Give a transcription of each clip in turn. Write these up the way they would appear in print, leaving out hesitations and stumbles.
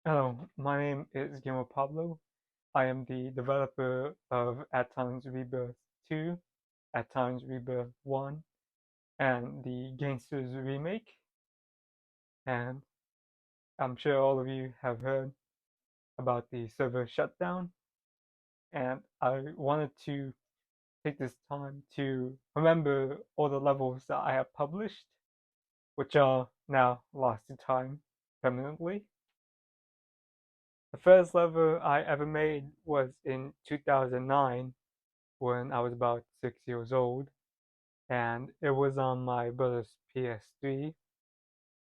Hello, my name is Guillermo Pablo. I am the developer of At Times Rebirth 2, At Times Rebirth 1, and the Gangsters remake. And I'm sure all of you have heard about the server shutdown. And I wanted to take this time to remember all the levels that I have published, which are now lost to time permanently. The first level I ever made was in 2009 when I was about 6 years old, and it was on my brother's PS3.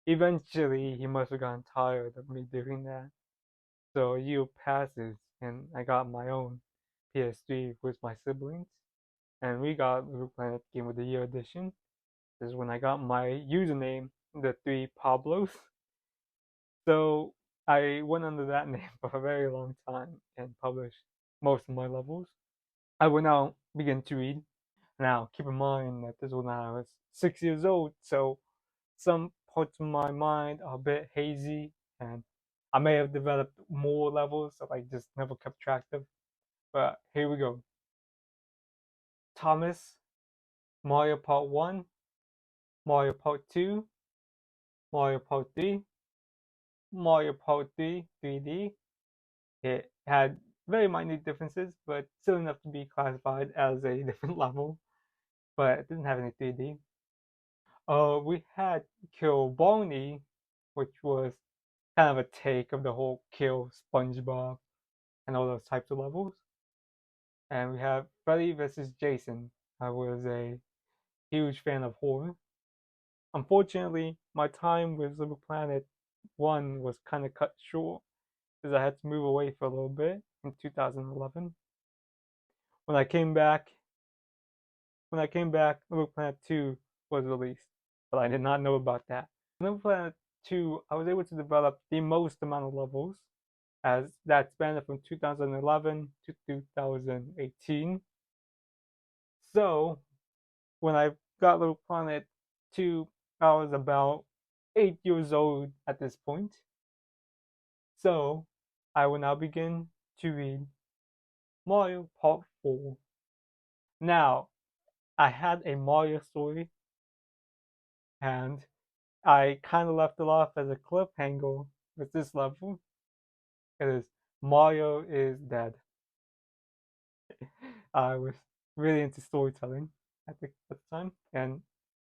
Eventually, he must have gotten tired of me doing that, so a year passes, and I got my own PS3 with my siblings, and we got Little Planet Game of the Year edition. This is when I got my username, the Three Pablos. So I went under that name for a very long time and published most of my levels. I will now begin to read. Now, keep in mind that this was when I was 6 years old, so some parts of my mind are a bit hazy, and I may have developed more levels that I just never kept track of. But here we go. Thomas, Mario Part 1, Mario Part 2, Mario Part 3, Mario Part 3 3D. It had very minute differences, but still enough to be classified as a different level, but it didn't have any 3D. We had Kill Boney, which was kind of a take of the whole Kill SpongeBob and all those types of levels. And we have Freddy vs. Jason. I was a huge fan of horror. Unfortunately, my time with Little Planet 1 was kind of cut short because I had to move away for a little bit in 2011. When I came back, Little Planet 2 was released, but I did not know about that. In Little Planet 2, I was able to develop the most amount of levels, as that spanned from 2011 to 2018. So when I got Little Planet 2, I was about 8 years old at this point. So I will now begin to read Mario Part 4. Now, I had a Mario story, and I kind of left it off as a cliffhanger with this level. It is Mario is dead. I was really into storytelling at the time, and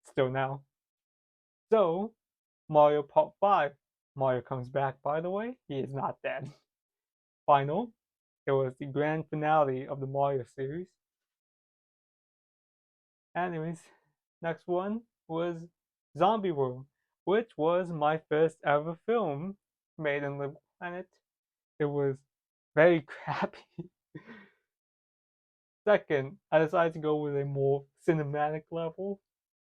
still now. So, Mario Part 5. Mario comes back, by the way. He is not dead. Final. It was the grand finale of the Mario series. Anyways, next one was Zombie World, which was my first ever film made in Little Planet. It was very crappy. Second, I decided to go with a more cinematic level.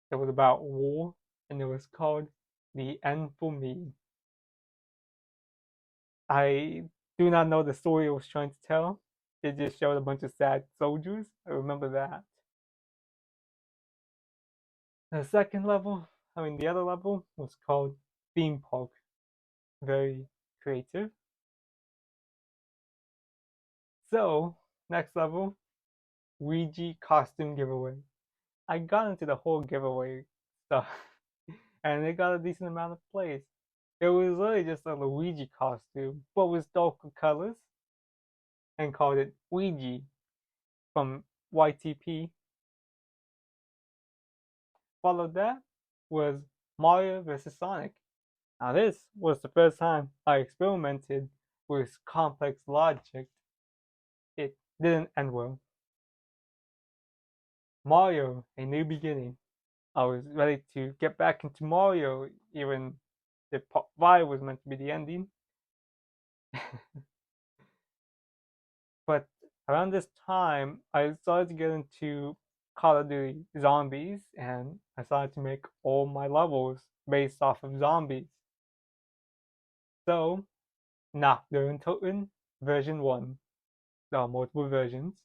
It was about war, and it was called The End for Me. I do not know the story it was trying to tell. It just showed a bunch of sad soldiers. I remember that. The second level, the other level was called Theme Park. Very creative. So, next level, Ouija costume giveaway. I got into the whole giveaway stuff, and it got a decent amount of plays. It was literally just a Luigi costume, but with darker colors, and called it Ouija from YTP. Followed that was Mario vs. Sonic. Now, this was the first time I experimented with complex logic. It didn't end well. Mario, A New Beginning. I was ready to get back into Mario, even if Part 5 was meant to be the ending. But around this time, I started to get into Call of Duty Zombies, and I started to make all my levels based off of zombies. So, Nacht Toten version 1. There are multiple versions,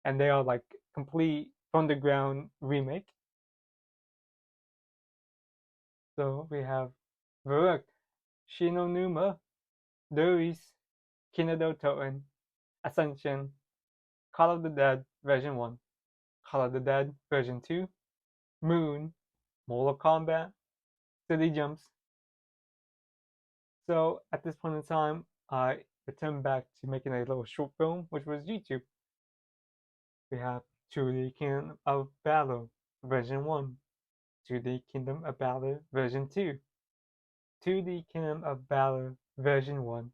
and they are like complete from the ground remake. So we have Verrückt, Shinonuma, Doris, Kingdom Toten, Ascension, Call of the Dead version 1, Call of the Dead version 2, Moon, Mortal Kombat, City Jumps. So at this point in time, I returned back to making a little short film, which was YouTube. We have 2D Kingdom of Battle version 1, 2D Kingdom of Battle version 2, 2D Kingdom of Battle version 1.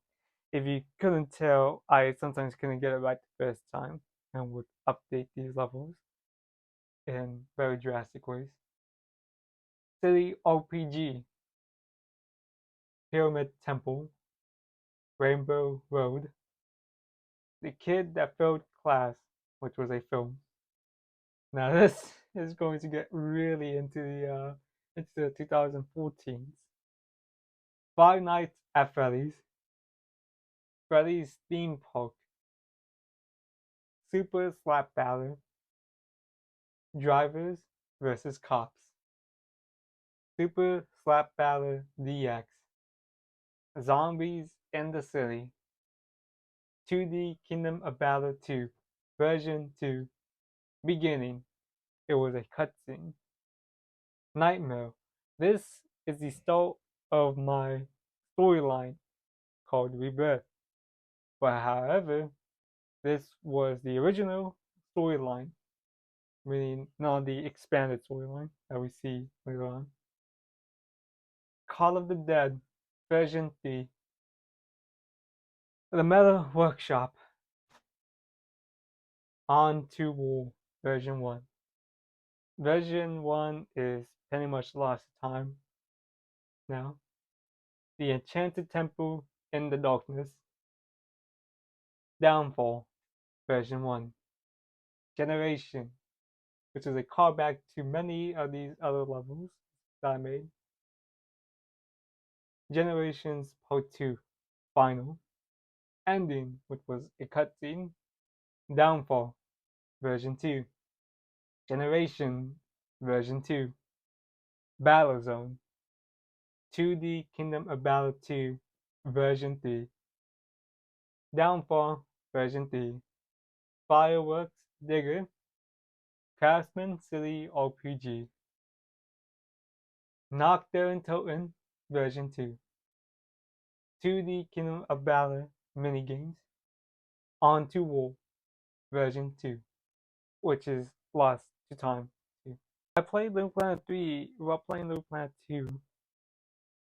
If you couldn't tell, I sometimes couldn't get it right the first time and would update these levels in very drastic ways. City RPG, Pyramid Temple, Rainbow Road, The Kid That Failed Class, which was a film. Now this is going to get really into the 2014s. Five Nights at Freddy's, Freddy's Theme Park, Super Slap Battle, Drivers vs. Cops, Super Slap Battle DX, Zombies in the City, 2D Kingdom of Battle 2, version 2, beginning. It was a cutscene. Nightmare. This is the start of my storyline called Rebirth. But however, this was the original storyline, meaning not the expanded storyline that we see later on. Call of the Dead, version 3, The Metal Workshop, On to War, version 1. Version 1 is pretty much lost time now. The Enchanted Temple in the Darkness, Downfall, version 1. Generation, which is a callback to many of these other levels that I made. Generations Part 2, Final. Ending, which was a cutscene. Downfall, version 2. Generation, version 2. Battle Zone, 2D Kingdom of Battle 2, version 3. Downfall, version 3. Fireworks Digger, Craftsman City RPG. Nocturne Toten, version 2. 2D Kingdom of Battle minigames. On to War, version 2, which is lost to time too. I played Little Planet 3 while playing Little Planet 2,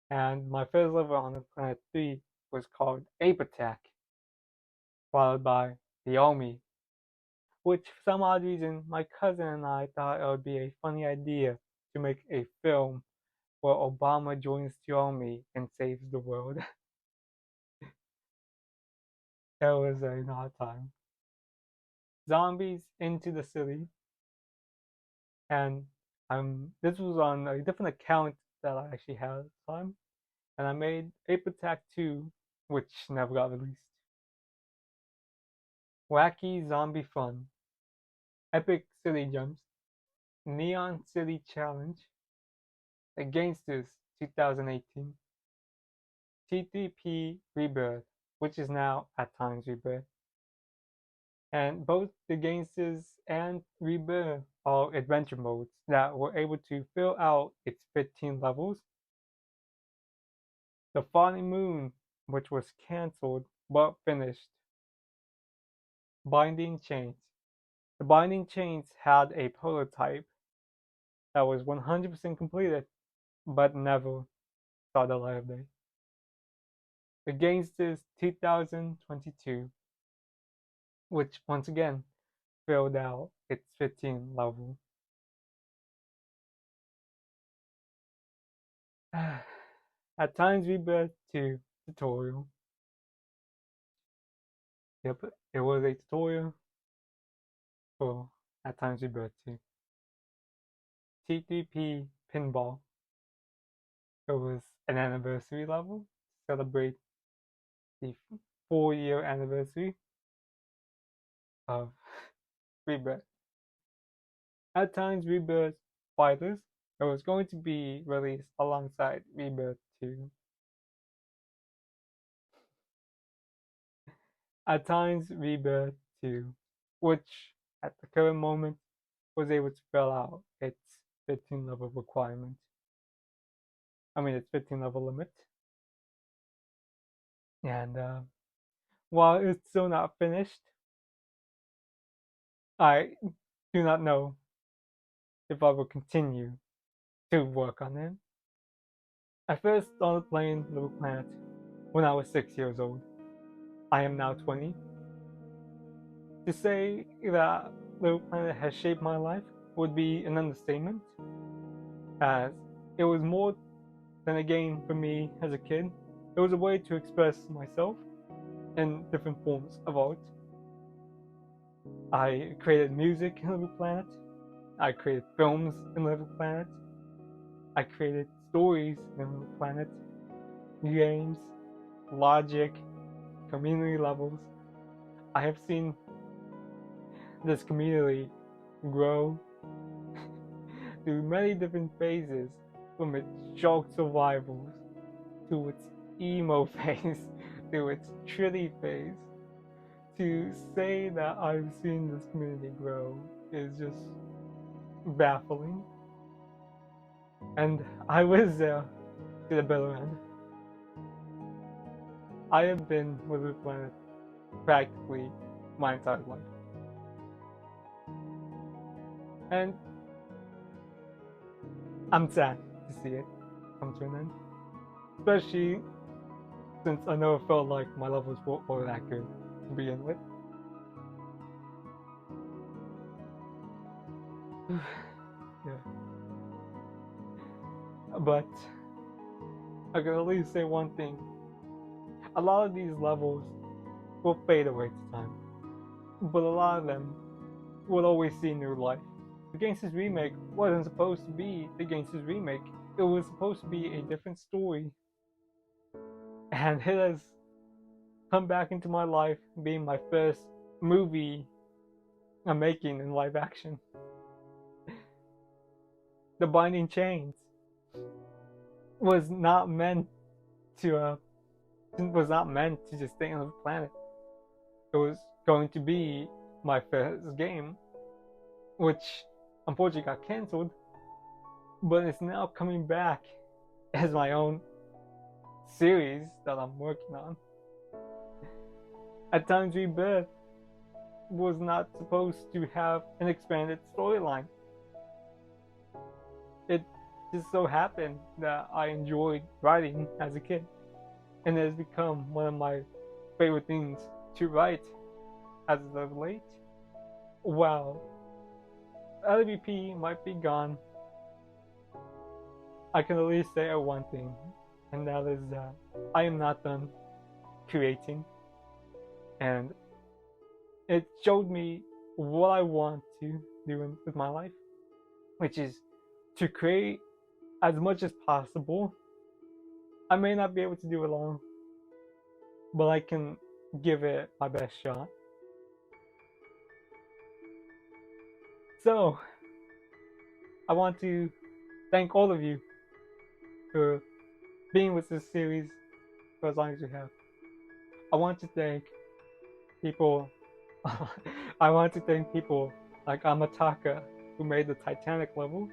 and my first level on Little Planet 3 was called Ape Attack, followed by The Army, which for some odd reason my cousin and I thought it would be a funny idea to make a film where Obama joins the army and saves the world. It was an odd time. Zombies into the City, and this was on a different account that I actually had at the time, and I made Ape Attack 2, which never got released. Wacky Zombie Fun, Epic City Jumps, Neon City Challenge, The Gangsters 2018, T3P Rebirth, which is now At Times Rebirth. And both The Gangsters and Rebirth are adventure modes that were able to fill out its 15 levels. The Falling Moon, which was cancelled but finished. Binding Chains. The Binding Chains had a prototype that was 100% completed but never saw the light of day. The Gangsters 2022, which once again filled out its 15 level. At Times Rebirth 2 tutorial. Yep, it was a tutorial for At Times Rebirth 2. T3P Pinball. It was an anniversary level to celebrate the 4-year anniversary of Rebirth. At Times Rebirth Fighters, it was going to be released alongside Rebirth 2. At times Rebirth 2, which at the current moment was able to fill out its 15 level requirement. I mean, its 15 level limit. And while it's still not finished, I do not know if I will continue to work on it. I first started playing Little Planet when I was 6 years old. I am now 20. To say that Little Planet has shaped my life would be an understatement, as it was more than a game for me as a kid. It was a way to express myself in different forms of art. I created music in Little Planet. I created films in Little Planet. I created stories in Little Planet, games, logic, community levels. I have seen this community grow through many different phases, from its shock survivals to its emo phase to its trilly phase. To say that I've seen this community grow is just baffling. And I was there to the bitter end. I have been with the planet practically my entire life. And I'm sad to see it come to an end. Especially since I know it felt like my levels were that good to begin with. Yeah. But I can at least say one thing. A lot of these levels will fade away to time. But a lot of them will always see new life. The Gangsters remake wasn't supposed to be the Gangsters remake. It was supposed to be a different story. And it has come back into my life being my first movie I'm making in live action. The Binding Chains was not meant to just stay on the planet. It was going to be my first game, which unfortunately got cancelled, but it's now coming back as my own series that I'm working on. At times Rebirth was not supposed to have an expanded storyline. It just so happened that I enjoyed writing as a kid, and it has become one of my favorite things to write as of late. While LVP might be gone, I can at least say one thing, and that is that I am not done creating, and it showed me what I want to do with my life, which is to create as much as possible. I may not be able to do it alone, but I can give it my best shot. So, I want to thank all of you for being with this series for as long as you have. I want to thank people I want to thank people like Amataka, who made the Titanic level.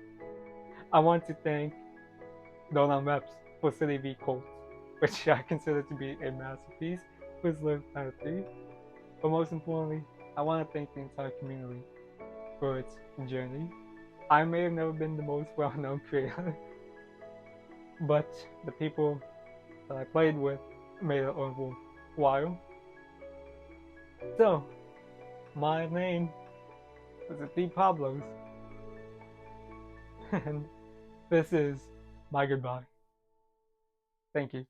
I want to thank Donald Reps for City V Colts, which I consider to be a masterpiece with Live Planet 3. But most importantly, I want to thank the entire community for its journey. I may have never been the most well-known creator, but the people that I played with made it worthwhile. So, my name is The Pablos, and this is my goodbye. Thank you.